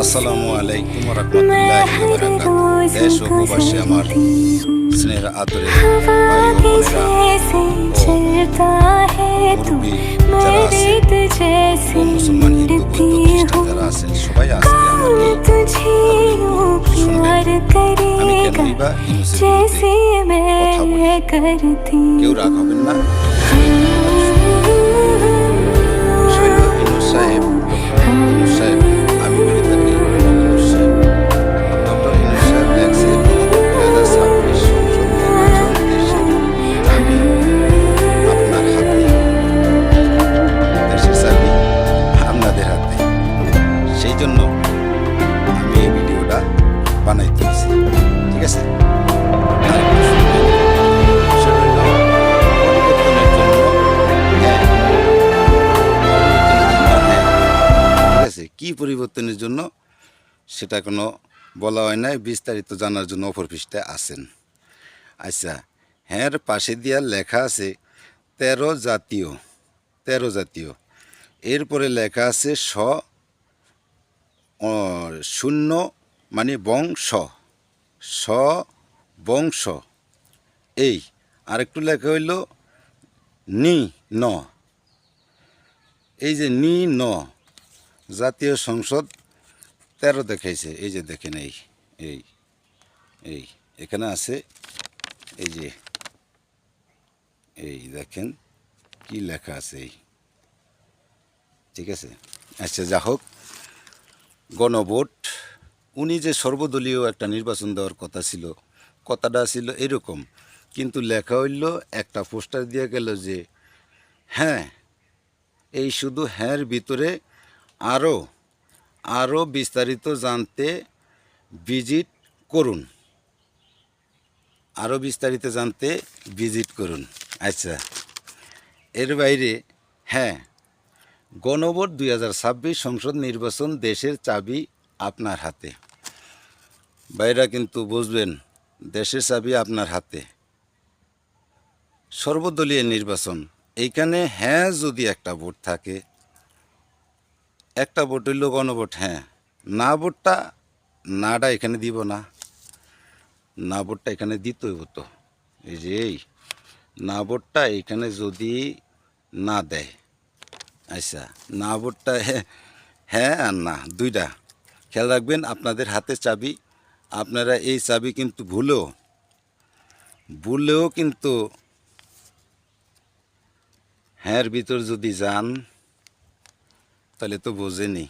আসসালামু আলাইকুম ওয়া রাহমাতুল্লাহি ওয়া বারাকাতুহু। দেশ ও প্রবাসী আমার স্নেহের আদরের ভাই ও বোনেরা ও মুরব্বী যারা আছেন ও মুসলমান হিন্দু বৌদ্ধ খ্রিস্টান যারা আছেন সবাই আজকে আমার এই শুনবেন। আমি কেনই বা ইউনুসের বিরুদ্ধে কথা বলি, কেউ রাগ হবেন না। ইউনুস সাহেব, ডক্টর ইউনুস সাহেব, আমি বলে থাকি ইউনুস সাহেব। ডক্টর ইউনুস সাহেব লেখছে 2026 সংসদ নির্বাচন দেশের চাবি আপনার হাতে, দেশের চাবি আপনাদের হাতে। সেই জন্য আমি এই ভিডিওটা বানাইতেছি, ঠিক আছে? কি পরিবর্তনের জন্য সেটা কোনো বলা হয় নাই, বিস্তারিত জানার জন্য অপর পৃষ্ঠায় আছেন। আচ্ছা, হ্যাঁ পাশে দিয়া লেখা আছে 13 জাতীয়, এরপরে লেখা আছে শূন্য মানে বংশ, এই আরেকটু লেখা হইল ন, এই যে ন জাতীয় সংসদ 13 দেখাইছে। এই যে দেখেন, এই এখানে আছে, এই যে এই দেখেন কি লেখা আছে, ঠিক আছে? আচ্ছা, যা হোক, গণভোট, উনি যে সর্বদলীয় একটা নির্বাচন দেওয়ার কথাটা ছিল এরকম, কিন্তু লেখা হইল একটা পোস্টার দিয়ে গেল যে হ্যাঁ, এই শুধু হ্যাঁর ভিতরে আরও বিস্তারিত জানতে ভিজিট করুন। আচ্ছা, এর বাইরে হ্যাঁ, গণভোট 2026 সংসদ নির্বাচন দেশের চাবি আপনার হাতে। বাইরা কিন্তু বুঝবেন, দেশের চাবি আপনার হাতে, সর্বদলীয় নির্বাচন। এইখানে হ্যাঁ যদি একটা ভোট থাকে, একটা ভোট হইল গণভোট, হ্যাঁ, না ভোটটা নাটা এখানে দিব না, না ভোটটা এখানে দিতে হইব। তো এই যে না ভোটটা এখানে যদি না দেয়, আচ্ছা, না ভোটটা হ্যাঁ আর না দুইটা খেয়াল রাখবেন। আপনাদের হাতে চাবি, আপনারা এই চাবি কিন্তু ভুলেও কিন্তু হ্যাঁর ভিতর যদি যান তাহলে তো বোঝেনি,